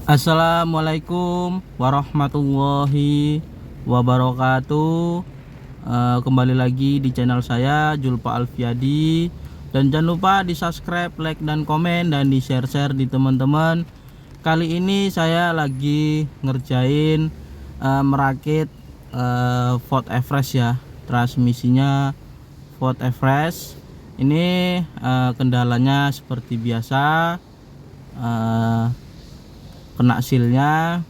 Assalamualaikum warahmatullahi wabarakatuh. Kembali lagi di channel saya Julfa Alfiadi, dan jangan lupa di subscribe, like dan komen, dan di share di teman-teman. Kali ini saya lagi ngerjain merakit Ford Everest ya, transmisinya Ford Everest. Ini kendalanya seperti biasa, kena silnya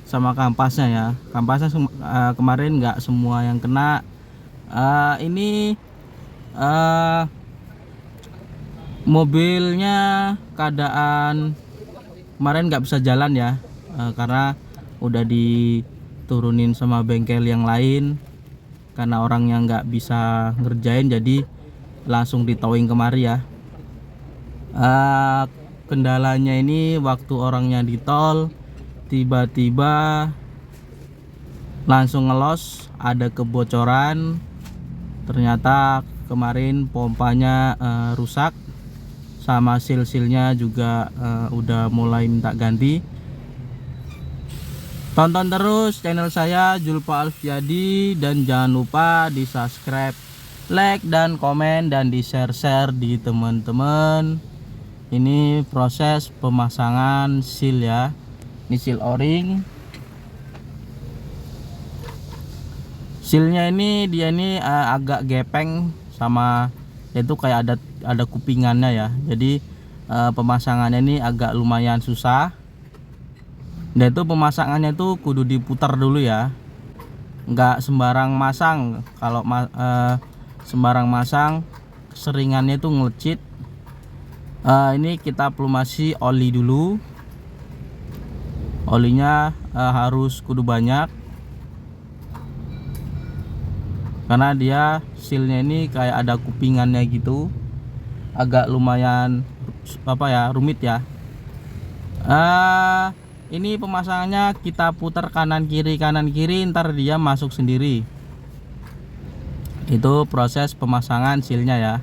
sama kampasnya ya. Kampasnya kemarin nggak semua yang kena. Ini mobilnya keadaan kemarin nggak bisa jalan ya, karena udah diturunin sama bengkel yang lain, karena orang yang nggak bisa ngerjain jadi langsung ditowing kemari ya. Kendalanya ini waktu orangnya di tol tiba-tiba langsung ngelos, ada kebocoran. Ternyata kemarin pompanya rusak, sama sil-silnya juga udah mulai minta ganti. Tonton terus channel saya Julfa Alfiadi, dan jangan lupa di subscribe, like dan komen, dan di share di teman-teman. Ini proses pemasangan seal ya. Ini seal o-ring. Sealnya ini dia ini agak gepeng, sama itu kayak ada kupingannya ya. Jadi pemasangannya ini agak lumayan susah. Dan itu pemasangannya tuh kudu diputar dulu ya. Nggak sembarang masang. Kalau sembarang masang seringannya tuh ngelecit. Ini kita plumasi oli dulu. Olinya harus kudu banyak, karena dia sealnya ini kayak ada kupingannya gitu, agak lumayan rumit ya. Ini pemasangannya kita putar kanan kiri, ntar dia masuk sendiri. Itu proses pemasangan sealnya ya.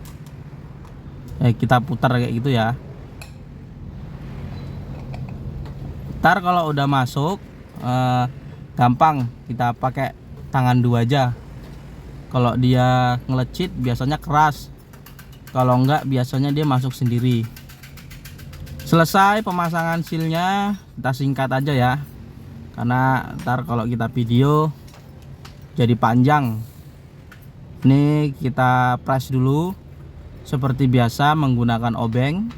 Kita putar kayak gitu ya. Ntar kalau udah masuk gampang, kita pakai tangan dua aja. Kalau dia ngelecit biasanya keras, kalau enggak biasanya dia masuk sendiri. Selesai pemasangan sealnya, kita singkat aja ya, karena ntar kalau kita video jadi panjang. Ini kita press dulu seperti biasa menggunakan obeng.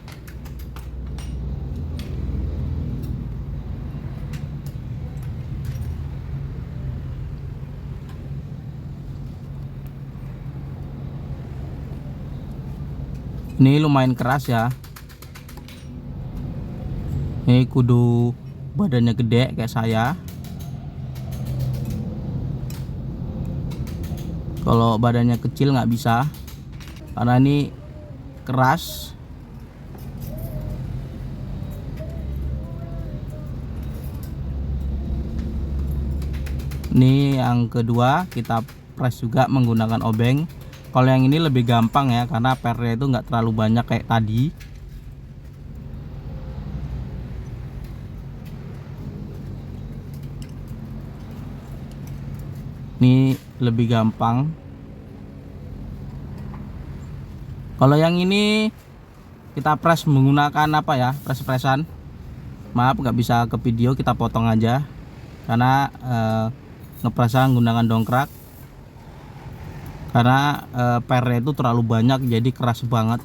Ini lumayan keras ya. Ini kudu badannya gede kayak saya. Kalau badannya kecil nggak bisa, karena ini keras. Ini yang kedua, kita press juga menggunakan obeng. Kalau yang ini lebih gampang ya, karena pernya itu nggak terlalu banyak kayak tadi. Ini lebih gampang. Kalau yang ini kita press menggunakan press-pressan. Maaf nggak bisa ke video, kita potong aja, karena ngepresnya menggunakan dongkrak. Karena pernya itu terlalu banyak, jadi keras banget.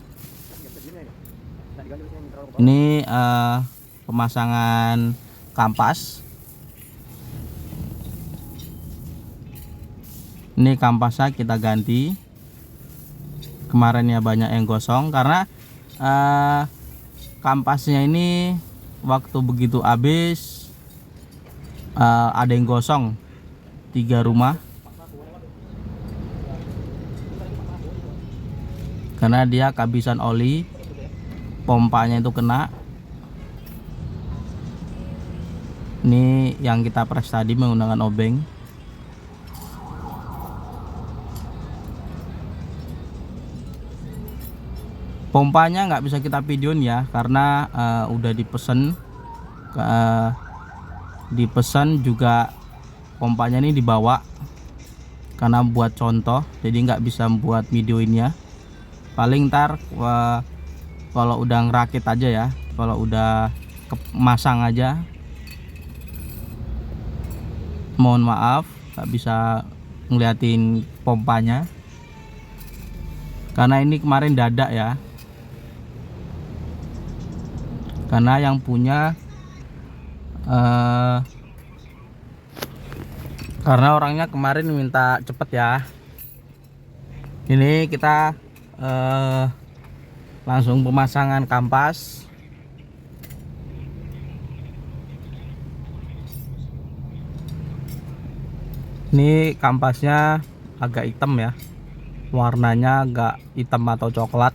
Ini pemasangan kampas. Ini kampasnya kita ganti. Kemarin ya banyak yang gosong, karena kampasnya ini waktu begitu habis ada yang gosong 3 rumah, karena dia kehabisan oli, pompanya itu kena. Ini yang kita press tadi menggunakan obeng. Pompanya nggak bisa kita videoin ya, karena udah dipesen dipesan juga pompanya ini dibawa karena buat contoh, jadi nggak bisa buat videoinnya. Paling ntar kalau udah ngerakit aja ya, kalau udah masang aja. Mohon maaf nggak bisa ngeliatin pompanya karena ini kemarin dadak ya, karena yang punya karena orangnya kemarin minta cepet ya. Ini kita langsung pemasangan kampas. Ini kampasnya agak hitam ya, warnanya agak hitam atau coklat.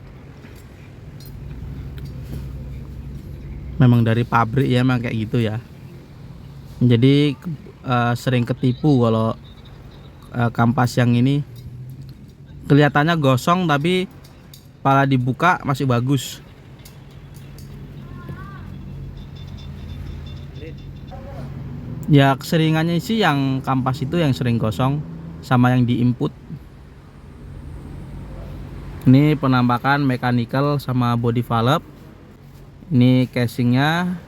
Memang dari pabrik ya, memang kayak gitu ya. Jadi sering ketipu kalau kampas yang ini kelihatannya gosong tapi pala dibuka masih bagus. Ya keseringannya sih yang kampas itu yang sering gosong sama yang diinput. Ini penampakan mechanical sama body valve. Ini casingnya.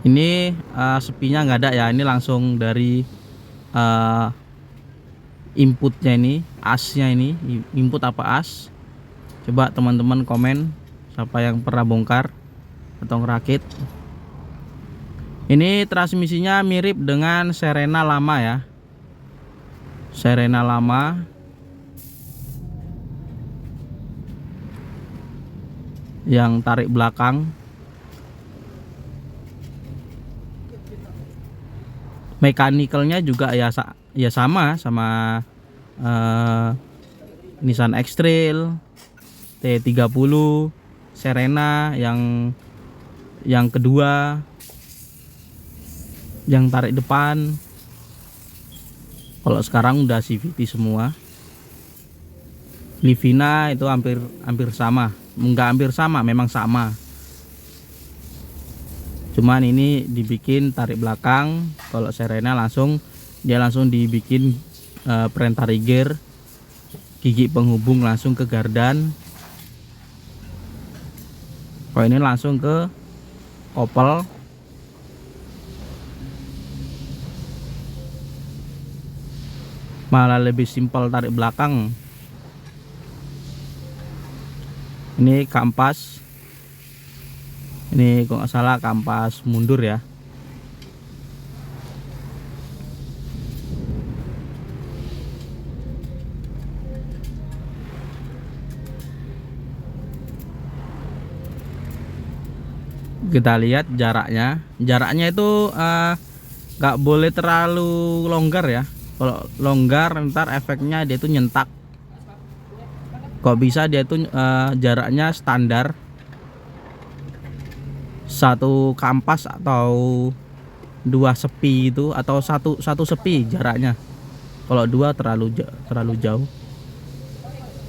Ini sepinya nggak ada ya, ini langsung dari inputnya, ini asnya, ini input apa as. Coba teman-teman komen siapa yang pernah bongkar atau ngerakit. Ini transmisinya mirip dengan Serena lama ya, Serena lama yang tarik belakang. Mechanical-nya juga ya sama Nissan X-Trail T30 Serena yang kedua yang tarik depan. Kalau sekarang udah CVT semua. Livina itu hampir sama, enggak hampir sama, memang sama. Cuman ini dibikin tarik belakang. Kalau Serena langsung dibikin perintah trigger, gigi penghubung langsung ke gardan. Kalau ini langsung ke kopel. Malah lebih simpel tarik belakang. Ini kampas. Ini kalau nggak salah kampas mundur ya. Kita lihat jaraknya itu nggak boleh terlalu longgar ya. Kalau longgar ntar efeknya dia tuh nyentak. Kok bisa dia tuh jaraknya standar satu kampas atau dua sepi itu, atau satu sepi jaraknya. Kalau dua terlalu jauh.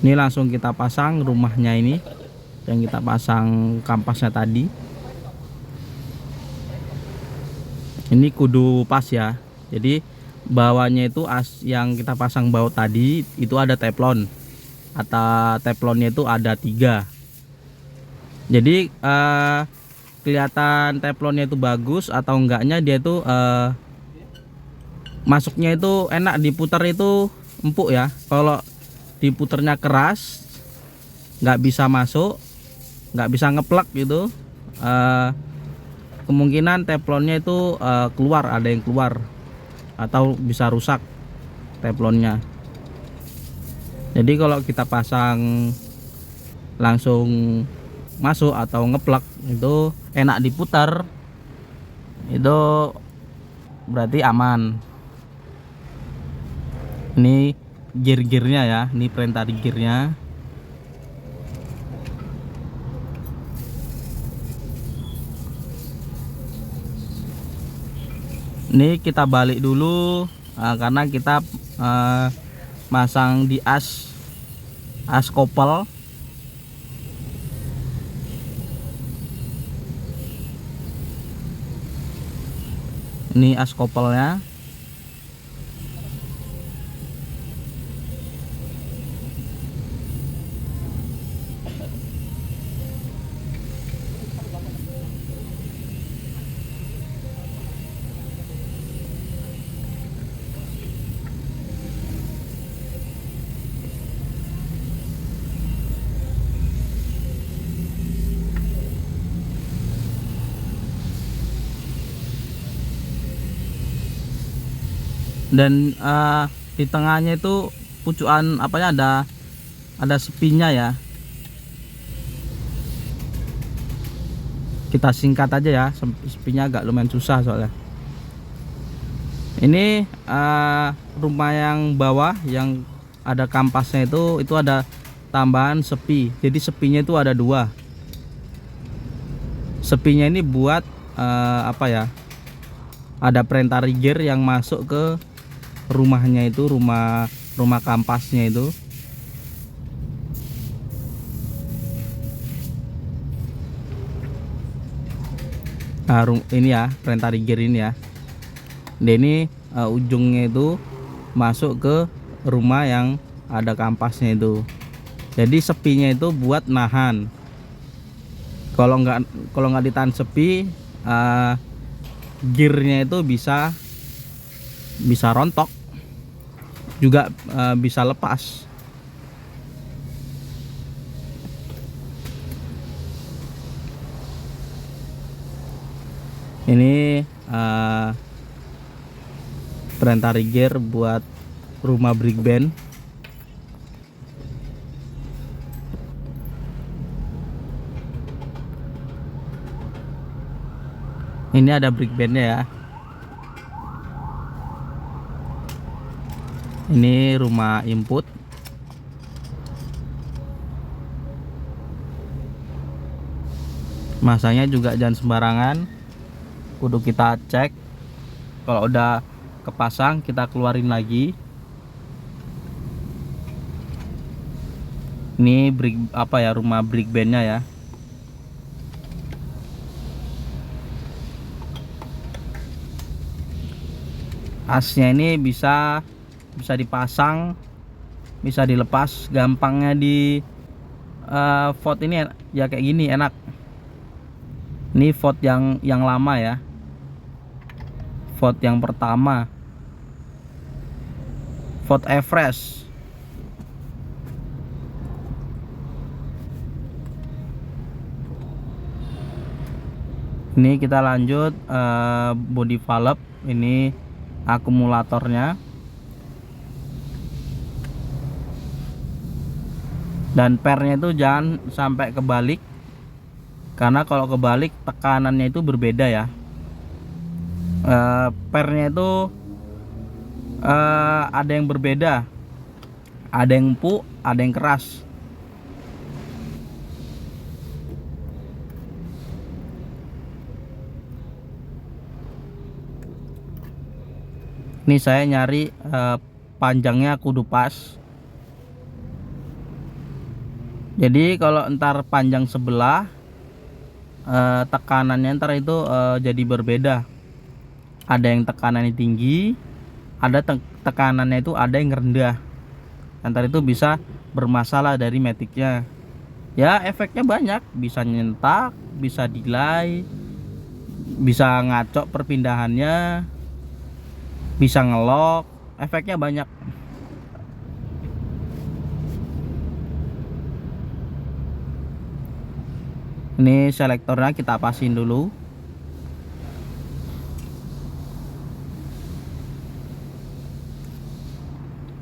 Ini langsung kita pasang rumahnya ini, yang kita pasang kampasnya tadi. Ini kudu pas ya. Jadi bawahnya itu yang kita pasang baut tadi itu ada teflon, atau teflonnya itu ada 3. Jadi kelihatan teflonnya itu bagus atau enggaknya dia itu masuknya itu enak, diputar itu empuk ya. Kalau diputarnya keras nggak bisa masuk, nggak bisa ngeplak gitu, kemungkinan teflonnya itu ada yang keluar atau bisa rusak teflonnya. Jadi kalau kita pasang langsung masuk atau ngeplak itu enak diputar, itu berarti aman. Ini gear-gearnya ya, ini perintah di gearnya. Ini kita balik dulu karena kita masang di as kopel. Ini as kopelnya. Dan di tengahnya itu pucukan apanya, ada sepinya ya. Kita singkat aja ya, sepinya agak lumayan susah soalnya. Ini rumah yang bawah yang ada kampasnya itu ada tambahan sepi. Jadi sepinya itu ada 2. Sepinya ini buat apa ya, ada perintah trigger yang masuk ke rumahnya itu, rumah kampasnya itu. Nah, ini ya perintah trigger ini ya. Dan ini ujungnya itu masuk ke rumah yang ada kampasnya itu. Jadi sepinya itu buat nahan. Kalau nggak ditahan sepi, gearnya itu bisa rontok, juga bisa lepas. Ini perintah trigger buat rumah brick band. Ini ada brick bandnya ya. Ini rumah input. Masanya juga jangan sembarangan, kudu kita cek. Kalau udah kepasang kita keluarin lagi. Ini brick apa ya, rumah brick bandnya ya. Asnya ini bisa dipasang, bisa dilepas. Gampangnya di volt ini ya kayak gini, enak. Ini volt yang lama ya, volt yang pertama, volt fresh. Ini kita lanjut body valve, ini akumulatornya. Dan pernya itu jangan sampai kebalik, karena kalau kebalik tekanannya itu berbeda ya. Pernya itu ada yang berbeda, ada yang empuk, ada yang keras. Ini saya nyari panjangnya kudu pas. Jadi kalau entar panjang sebelah, tekanannya ntar itu jadi berbeda. Ada yang tekanannya tinggi, ada tekanannya itu ada yang rendah. Ntar itu bisa bermasalah dari maticnya. Ya efeknya banyak, bisa nyentak, bisa delay, bisa ngacok perpindahannya, bisa ngelok, efeknya banyak. Ini selektornya kita pasin dulu.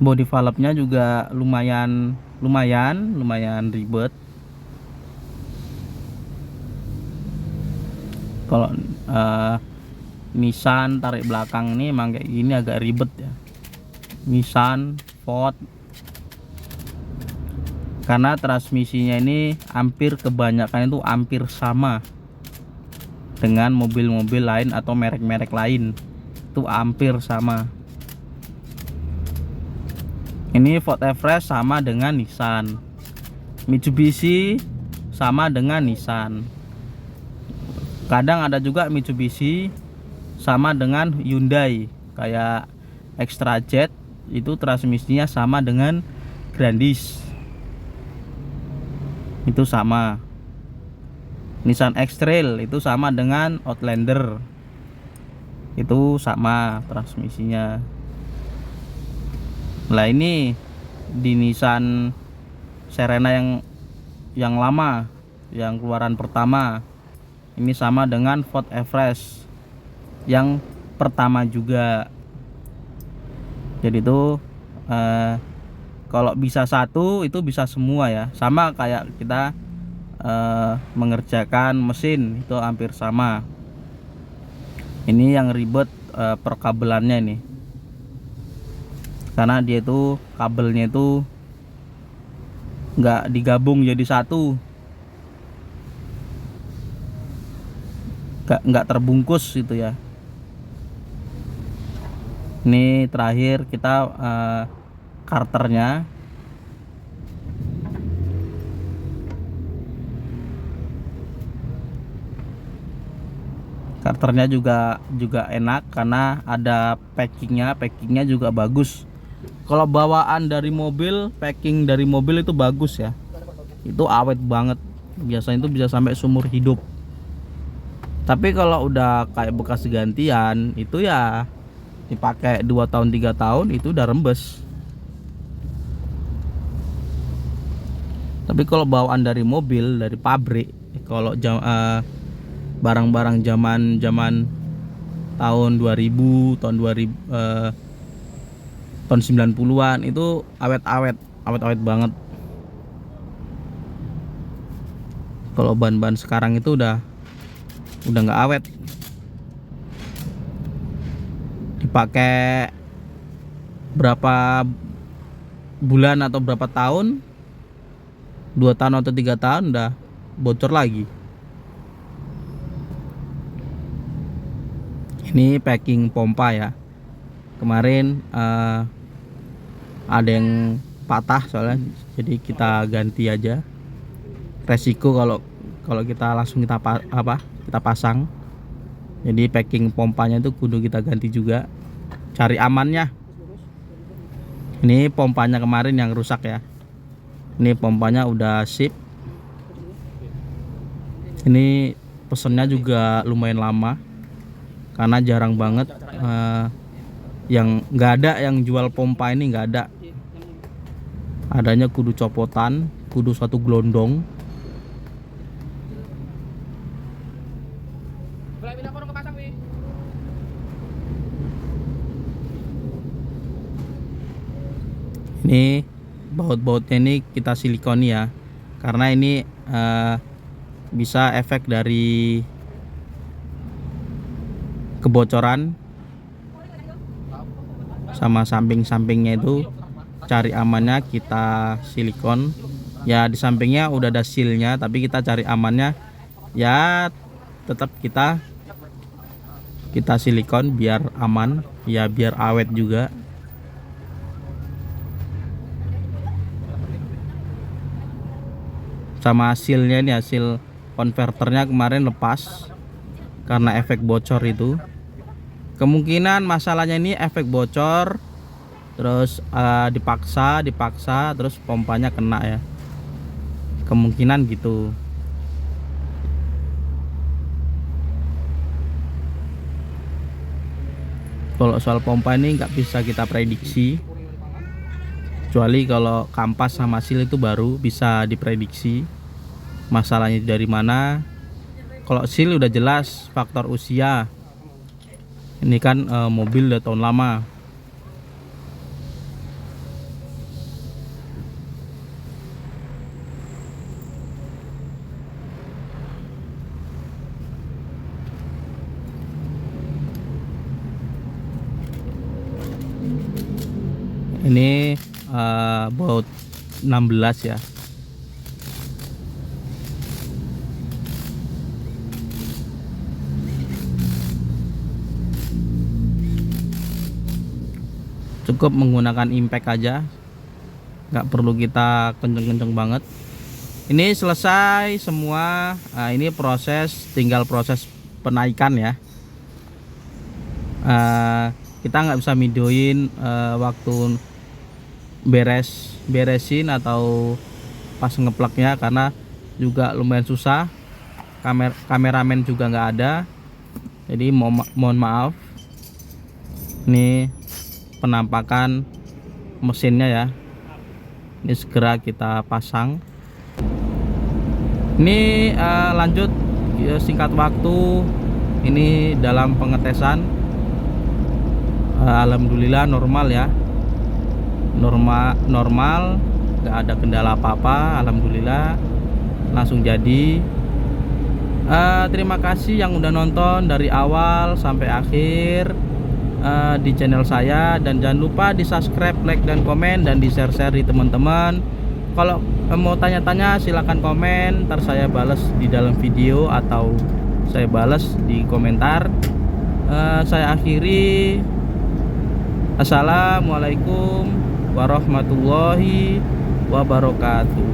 Body valve-nya juga lumayan ribet. Kalau Nissan tarik belakang ini emang kayak gini, agak ribet ya. Nissan, Ford, karena transmisinya ini hampir kebanyakan itu hampir sama dengan mobil-mobil lain atau merek-merek lain, itu hampir sama. Ini Ford Everest sama dengan Nissan, Mitsubishi sama dengan Nissan. Kadang ada juga Mitsubishi sama dengan Hyundai. Kayak Extra Jet itu transmisinya sama dengan Grandis, itu sama. Nissan X-Trail itu sama dengan Outlander, itu sama transmisinya. Lah ini di Nissan Serena yang lama, yang keluaran pertama, ini sama dengan Ford Everest yang pertama juga. Jadi itu kalau bisa satu itu bisa semua ya, sama kayak kita mengerjakan mesin itu hampir sama. Ini yang ribet perkabelannya ini, karena dia itu kabelnya itu nggak digabung jadi satu, nggak terbungkus gitu ya. Ini terakhir kita karternya. Karternya juga enak karena ada packingnya juga bagus. Kalau bawaan dari mobil, packing dari mobil itu bagus ya, itu awet banget, biasanya itu bisa sampai seumur hidup. Tapi kalau udah kayak bekas gantian itu ya dipakai 2 tahun 3 tahun itu udah rembes. Tapi kalau bawaan dari mobil, dari pabrik, kalau barang-barang zaman tahun 2000, tahun 90-an itu awet banget. Kalau ban-ban sekarang itu udah nggak awet. Dipakai berapa bulan atau berapa tahun, 2 tahun atau 3 tahun udah bocor lagi. Ini packing pompa ya, kemarin ada yang patah soalnya, jadi kita ganti aja. Resiko kalau kita langsung kita pasang, jadi packing pompanya itu kudu kita ganti juga, cari amannya. Ini pompanya kemarin yang rusak ya, ini pompanya udah sip. Ini pesennya juga lumayan lama karena jarang banget yang nggak ada yang jual pompa ini, nggak ada. Adanya kudu copotan, kudu satu gelondong. Ini baut-bautnya ini kita silikoni ya, karena ini bisa efek dari kebocoran. Sama samping-sampingnya itu cari amannya kita silikon ya. Di sampingnya udah ada sealnya, tapi kita cari amannya ya tetap kita silikon biar aman ya, biar awet juga. Sama sealnya nih, hasil konverternya kemarin lepas karena efek bocor itu. Kemungkinan masalahnya ini efek bocor, terus dipaksa terus pompanya kena ya, kemungkinan gitu. Kalau soal pompa ini nggak bisa kita prediksi, kecuali kalau kampas sama seal itu baru bisa diprediksi masalahnya dari mana. Kalau seal udah jelas faktor usia, ini kan mobil udah tahun lama. Ini baut 16 ya. Cukup menggunakan impact aja, nggak perlu kita kenceng-kenceng banget. Ini selesai semua. Ini tinggal proses penaikan ya. Kita nggak bisa videoin waktu beresin atau pas ngeplaknya karena juga lumayan susah. Kameramen juga nggak ada, jadi mohon maaf. Ini penampakan mesinnya ya, ini segera kita pasang. Ini lanjut singkat waktu, ini dalam pengetesan. Alhamdulillah normal ya, normal, nggak ada kendala apa-apa, alhamdulillah langsung jadi. Terima kasih yang udah nonton dari awal sampai akhir di channel saya, dan jangan lupa di subscribe, like dan komen, dan di share di teman-teman. Kalau mau tanya-tanya silahkan komen, ntar saya balas di dalam video atau saya balas di komentar. Saya akhiri, assalamualaikum warahmatullahi wabarakatuh.